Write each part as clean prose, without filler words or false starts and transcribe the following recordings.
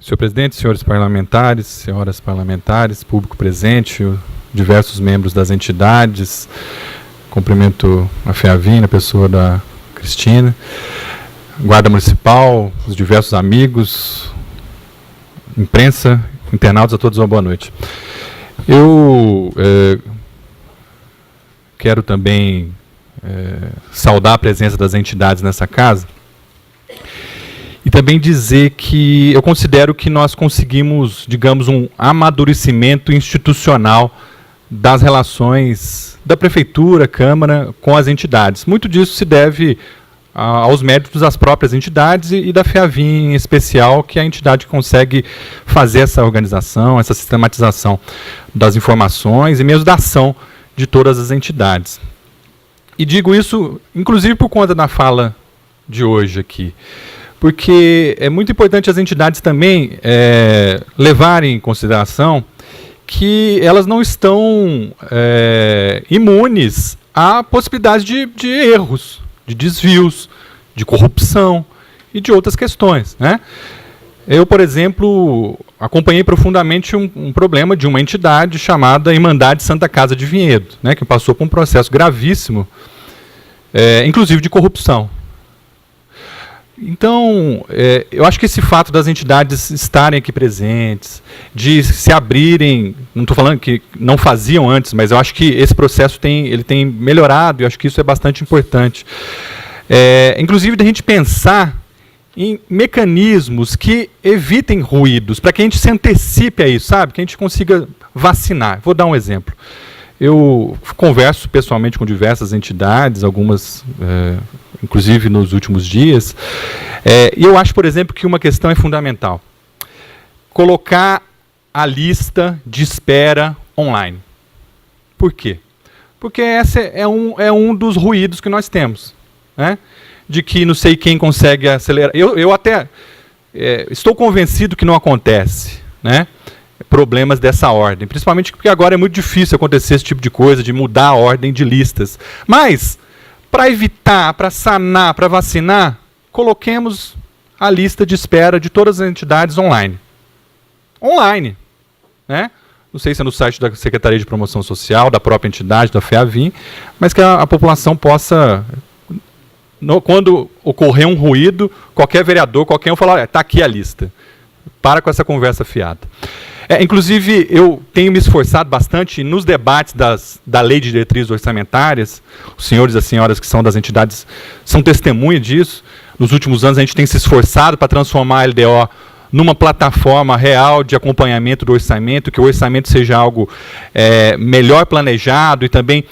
Senhor presidente, senhores parlamentares, senhoras parlamentares, público presente, diversos membros das entidades, cumprimento a FEAVIN, a pessoa da Cristina, Guarda Municipal, os diversos amigos, imprensa, internautas, a todos uma boa noite. Eu quero também saudar a presença das entidades nessa casa e também dizer que eu considero que nós conseguimos, digamos, um amadurecimento institucional das relações da Prefeitura, Câmara, com as entidades. Muito disso se deve aos méritos das próprias entidades e da FEAVIN em especial, que é a entidade que consegue fazer essa organização, essa sistematização das informações e mesmo da ação de todas as entidades. E digo isso, inclusive, por conta da fala de hoje aqui, porque é muito importante as entidades também levarem em consideração que elas não estão imunes à possibilidade de erros, de desvios, de corrupção e de outras questões, né? Eu, por exemplo, acompanhei profundamente um problema de uma entidade chamada Irmandade Santa Casa de Vinhedo, né, que passou por um processo gravíssimo, inclusive de corrupção. Então, eu acho que esse fato das entidades estarem aqui presentes, de se abrirem, não estou falando que não faziam antes, mas eu acho que esse processo ele tem melhorado, e eu acho que isso é bastante importante. Inclusive, da gente pensar em mecanismos que evitem ruídos, para que a gente se antecipe a isso, sabe? Que a gente consiga vacinar. Vou dar um exemplo. Eu converso pessoalmente com diversas entidades, algumas, inclusive nos últimos dias, e eu acho, por exemplo, que uma questão é fundamental. Colocar a lista de espera online. Por quê? Porque esse é um dos ruídos que nós temos, né? De que não sei quem consegue acelerar. Eu até estou convencido que não acontece, né? Problemas dessa ordem, principalmente porque agora é muito difícil acontecer esse tipo de coisa, de mudar a ordem de listas. Mas, para evitar, para sanar, para vacinar, coloquemos a lista de espera de todas as entidades online. Online, né? Não sei se é no site da Secretaria de Promoção Social, da própria entidade, da FEAVIN, mas que a população possa, quando ocorrer um ruído, qualquer vereador, qualquer um falar, está aqui a lista. Para com essa conversa fiada. Inclusive, eu tenho me esforçado bastante nos debates da Lei de Diretrizes Orçamentárias, os senhores e as senhoras que são das entidades são testemunha disso. Nos últimos anos, a gente tem se esforçado para transformar a LDO numa plataforma real de acompanhamento do orçamento, que o orçamento seja algo melhor planejado e também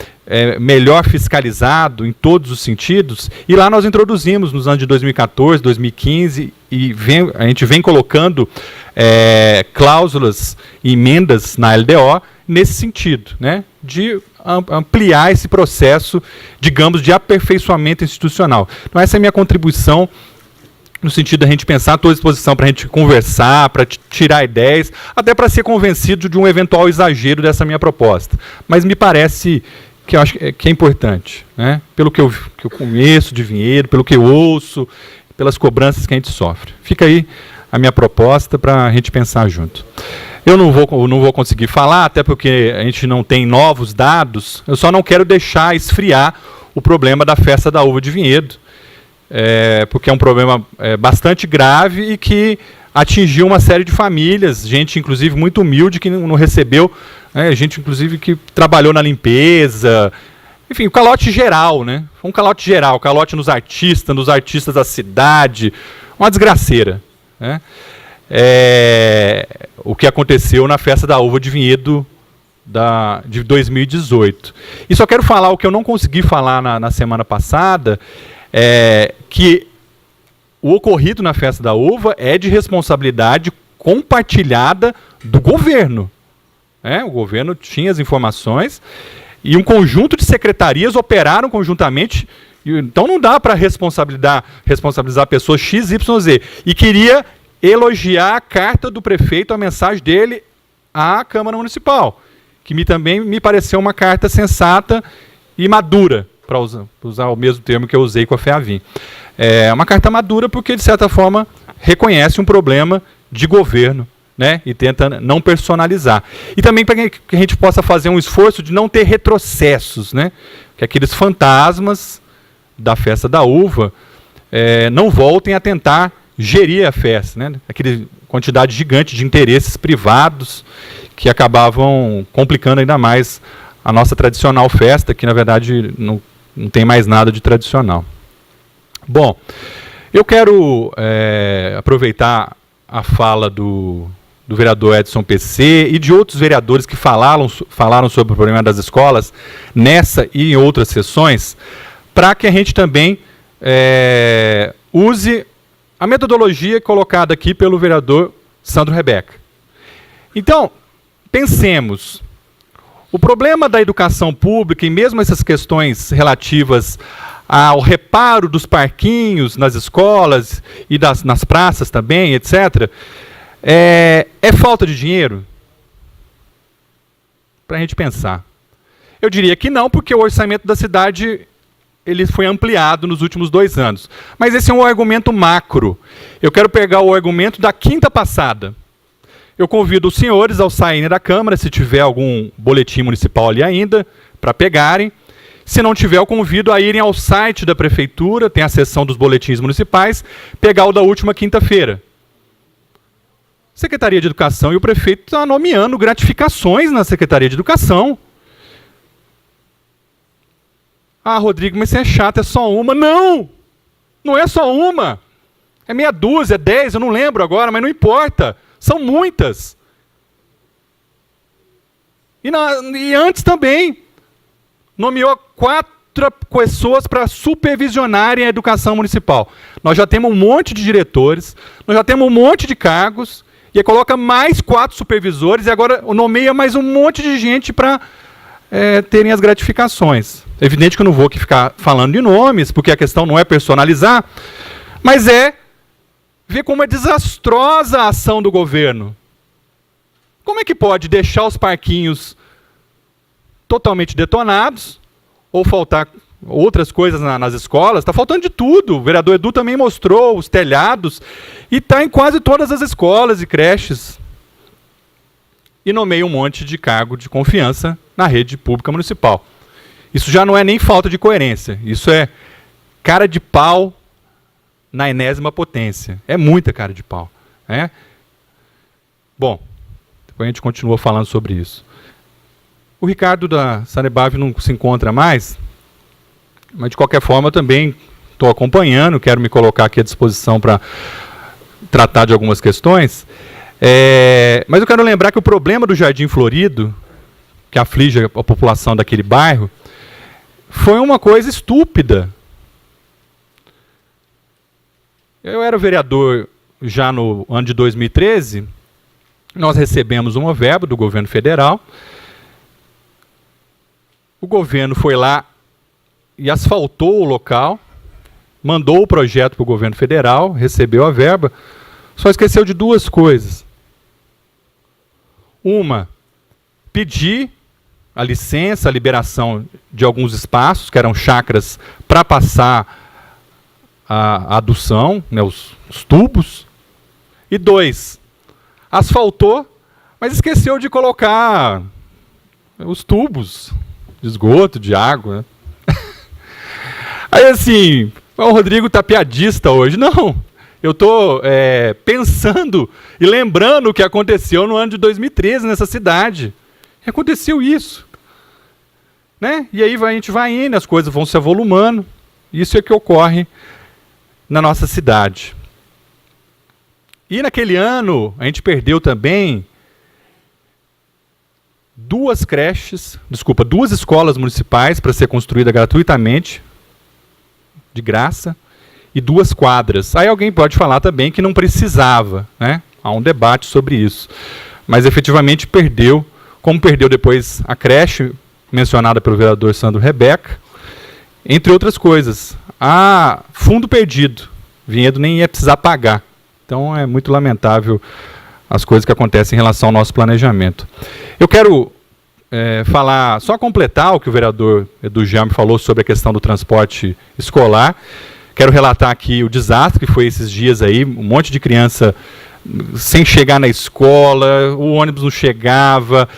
melhor fiscalizado em todos os sentidos. E lá nós introduzimos, nos anos de 2014, 2015, e a gente vem colocando cláusulas e emendas na LDO nesse sentido, né, de ampliar esse processo, digamos, de aperfeiçoamento institucional. Então essa é a minha contribuição, no sentido da gente pensar, estou à disposição para a gente conversar, para tirar ideias, até para ser convencido de um eventual exagero dessa minha proposta. Mas me parece que eu acho que é importante, né? Pelo que eu conheço de Vinhedo, pelo que eu ouço, pelas cobranças que a gente sofre. Fica aí a minha proposta para a gente pensar junto. Eu não vou conseguir falar, até porque a gente não tem novos dados, eu só não quero deixar esfriar o problema da festa da uva de Vinhedo, porque é um problema bastante grave e que atingiu uma série de famílias, gente inclusive muito humilde que não recebeu, gente inclusive que trabalhou na limpeza, enfim, o calote geral, né? Foi um calote geral, calote nos artistas da cidade, uma desgraceira, né? O que aconteceu na festa da uva de Vinhedo de 2018. E só quero falar o que eu não consegui falar na semana passada, que o ocorrido na festa da uva é de responsabilidade compartilhada do governo. O governo tinha as informações e um conjunto de secretarias operaram conjuntamente, então não dá para responsabilizar pessoas X, Y, Z. E queria elogiar a carta do prefeito, a mensagem dele à Câmara Municipal, que também me pareceu uma carta sensata e madura, para usar o mesmo termo que eu usei com a FEAVIN. É uma carta madura porque, de certa forma, reconhece um problema de governo, né? E tenta não personalizar. E também para que a gente possa fazer um esforço de não ter retrocessos, né? Que aqueles fantasmas da festa da uva não voltem a tentar gerir a festa, né? Aquela quantidade gigante de interesses privados que acabavam complicando ainda mais a nossa tradicional festa, que na verdade não tem mais nada de tradicional. Bom, eu quero aproveitar a fala do vereador Edson PC e de outros vereadores que falaram sobre o problema das escolas nessa e em outras sessões, para que a gente também use a metodologia colocada aqui pelo vereador Sandro Rebeca. Então, pensemos, o problema da educação pública e mesmo essas questões relativas ao reparo dos parquinhos nas escolas e nas praças também, etc., é falta de dinheiro? Para a gente pensar. Eu diria que não, porque o orçamento da cidade ele foi ampliado nos últimos 2 anos. Mas esse é um argumento macro. Eu quero pegar o argumento da quinta passada. Eu convido os senhores ao saírem da Câmara, se tiver algum boletim municipal ali ainda, para pegarem. Se não tiver, eu convido a irem ao site da Prefeitura, tem a seção dos boletins municipais, pegar o da última quinta-feira. Secretaria de Educação e o prefeito estão nomeando gratificações na Secretaria de Educação. Ah, Rodrigo, mas você é chato, é só uma. Não! Não é só uma. É meia dúzia, 10, eu não lembro agora, mas não importa. São muitas. E antes também, nomeou 4 pessoas para supervisionarem a educação municipal. Nós já temos um monte de diretores, nós já temos um monte de cargos, e aí coloca mais 4 supervisores, e agora nomeia mais um monte de gente para terem as gratificações. É evidente que eu não vou aqui ficar falando de nomes, porque a questão não é personalizar, mas é ver como é desastrosa a ação do governo. Como é que pode deixar os parquinhos totalmente detonados, ou faltar outras coisas nas escolas? Está faltando de tudo. O vereador Edu também mostrou os telhados, e está em quase todas as escolas e creches. E nomeia um monte de cargo de confiança na rede pública municipal. Isso já não é nem falta de coerência, isso é cara de pau na enésima potência. É muita cara de pau. Bom, depois a gente continua falando sobre isso. O Ricardo da Sanebave não se encontra mais, mas de qualquer forma eu também estou acompanhando, quero me colocar aqui à disposição para tratar de algumas questões. Mas eu quero lembrar que o problema do Jardim Florido, que aflige a população daquele bairro, foi uma coisa estúpida. Eu era vereador já no ano de 2013, nós recebemos uma verba do governo federal, o governo foi lá e asfaltou o local, mandou o projeto para o governo federal, recebeu a verba, só esqueceu de 2 coisas. Uma, pedir a licença, a liberação de alguns espaços, que eram chácaras, para passar a adução, né, os tubos. E 2, asfaltou, mas esqueceu de colocar os tubos de esgoto, de água. Né? Aí assim, o Rodrigo tá piadista hoje. Não, eu estou pensando e lembrando o que aconteceu no ano de 2013 nessa cidade. Aconteceu isso. Né? E aí a gente vai indo, as coisas vão se avolumando. Isso é que ocorre na nossa cidade. E naquele ano, a gente perdeu também 2 escolas municipais para ser construída gratuitamente, de graça, e 2 quadras. Aí alguém pode falar também que não precisava, né? Há um debate sobre isso. Mas efetivamente perdeu, como perdeu depois a creche, mencionada pelo vereador Sandro Rebeca, entre outras coisas. Fundo perdido. Vinhedo nem ia precisar pagar. Então é muito lamentável as coisas que acontecem em relação ao nosso planejamento. Eu quero falar, só completar o que o vereador Edu Jambo falou sobre a questão do transporte escolar. Quero relatar aqui o desastre que foi esses dias aí, um monte de criança sem chegar na escola, o ônibus não chegava,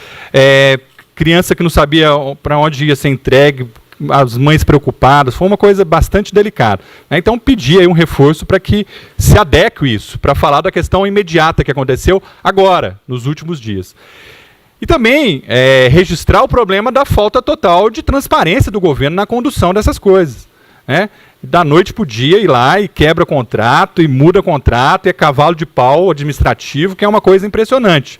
criança que não sabia para onde ia ser entregue, as mães preocupadas, foi uma coisa bastante delicada. Né? Então pedi aí um reforço para que se adeque isso, para falar da questão imediata que aconteceu agora, nos últimos dias. E também registrar o problema da falta total de transparência do governo na condução dessas coisas. Né? Da noite para o dia ir lá e quebra contrato, e muda contrato, e é cavalo de pau administrativo, que é uma coisa impressionante.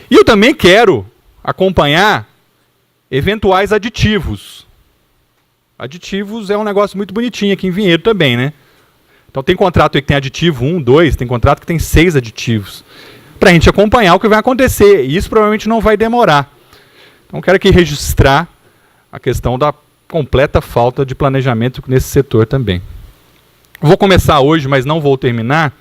E eu também quero acompanhar eventuais aditivos. Aditivos é um negócio muito bonitinho aqui em Vinhedo também, né? Então tem contrato aí que tem aditivo 1, 2, tem contrato que tem 6 aditivos. Para a gente acompanhar o que vai acontecer. E isso provavelmente não vai demorar. Então quero aqui registrar a questão da completa falta de planejamento nesse setor também. Vou começar hoje, mas não vou terminar.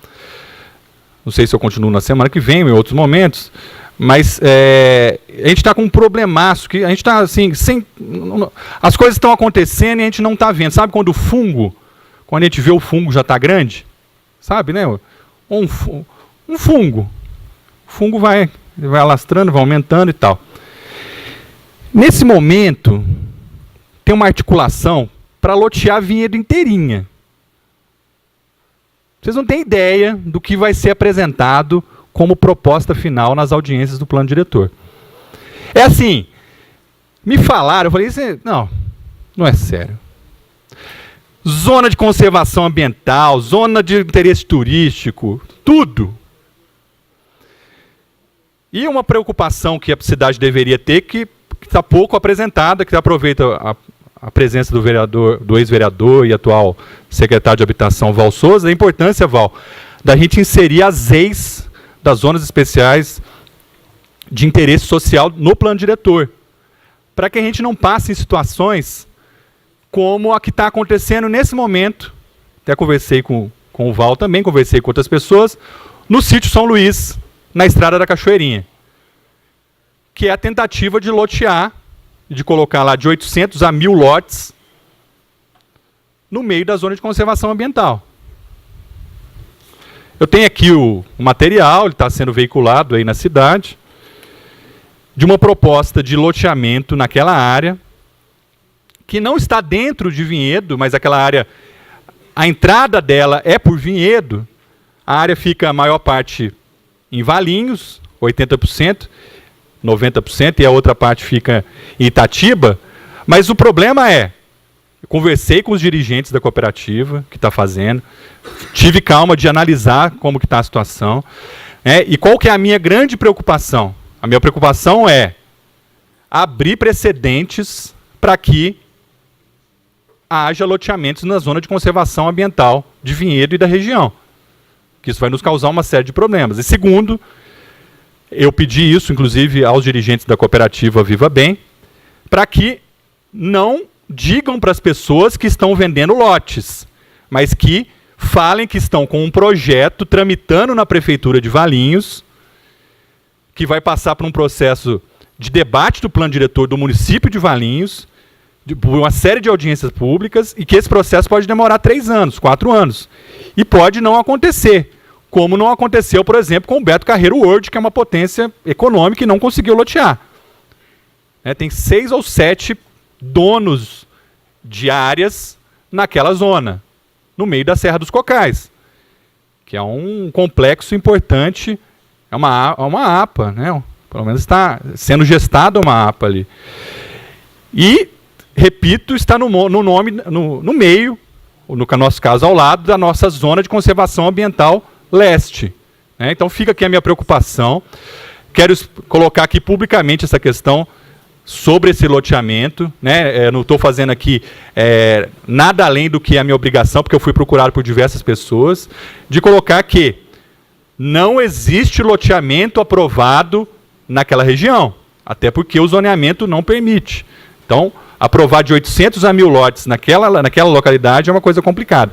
Não sei se eu continuo na semana que vem, em outros momentos. Mas a gente está com um problemaço, que a gente está assim, as coisas estão acontecendo e a gente não está vendo. Sabe quando quando a gente vê o fungo já está grande? Sabe, né? Um fungo. O fungo vai alastrando, vai aumentando e tal. Nesse momento, tem uma articulação para lotear a Vinhedo inteirinha. Vocês não têm ideia do que vai ser apresentado como proposta final nas audiências do plano diretor. É assim, me falaram, eu falei, não é sério. Zona de conservação ambiental, zona de interesse turístico, tudo. E uma preocupação que a cidade deveria ter, que está pouco apresentada, que aproveita a presença do ex-vereador e atual secretário de Habitação, Val Souza, a importância, Val, da gente inserir as ex das zonas especiais de interesse social no plano diretor, para que a gente não passe em situações como a que está acontecendo nesse momento. Até conversei com o Val também, conversei com outras pessoas, no sítio São Luís, na Estrada da Cachoeirinha, que é a tentativa de lotear, de colocar lá de 800 a 1.000 lotes no meio da zona de conservação ambiental. Eu tenho aqui o material, ele está sendo veiculado aí na cidade, de uma proposta de loteamento naquela área, que não está dentro de Vinhedo, mas aquela área, a entrada dela é por Vinhedo, a área fica a maior parte em Valinhos, 80%, 90%, e a outra parte fica em Itatiba, mas o problema eu conversei com os dirigentes da cooperativa que está fazendo, tive calma de analisar como que está a situação, e qual que é a minha grande preocupação? A minha preocupação é abrir precedentes para que haja loteamentos na zona de conservação ambiental de Vinhedo e da região, que isso vai nos causar uma série de problemas. E segundo, eu pedi isso, inclusive, aos dirigentes da cooperativa Viva Bem, para que não digam para as pessoas que estão vendendo lotes, mas que falem que estão com um projeto tramitando na Prefeitura de Valinhos, que vai passar por um processo de debate do plano diretor do município de Valinhos, por uma série de audiências públicas, e que esse processo pode demorar 3 anos, 4 anos. E pode não acontecer, como não aconteceu, por exemplo, com o Beto Carreiro World, que é uma potência econômica e não conseguiu lotear. Tem 6 ou 7 donos de áreas naquela zona, no meio da Serra dos Cocais, que é um complexo importante, é uma APA, né? Pelo menos está sendo gestada uma APA ali. E, repito, está no meio, no nosso caso ao lado, da nossa zona de conservação ambiental leste. Então fica aqui a minha preocupação. Quero colocar aqui publicamente essa questão sobre esse loteamento. Eu não estou fazendo aqui nada além do que é a minha obrigação, porque eu fui procurado por diversas pessoas, de colocar que não existe loteamento aprovado naquela região, até porque o zoneamento não permite. Então, aprovar de 800 a 1.000 lotes naquela localidade é uma coisa complicada.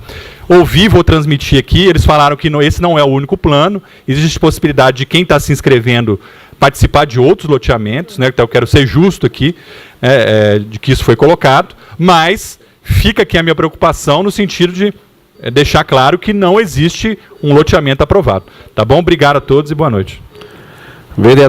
Vou transmitir aqui, eles falaram que esse não é o único plano, existe possibilidade de quem está se inscrevendo participar de outros loteamentos, então eu quero ser justo aqui, de que isso foi colocado, mas fica aqui a minha preocupação no sentido de deixar claro que não existe um loteamento aprovado. Tá bom? Obrigado a todos e boa noite. Vereador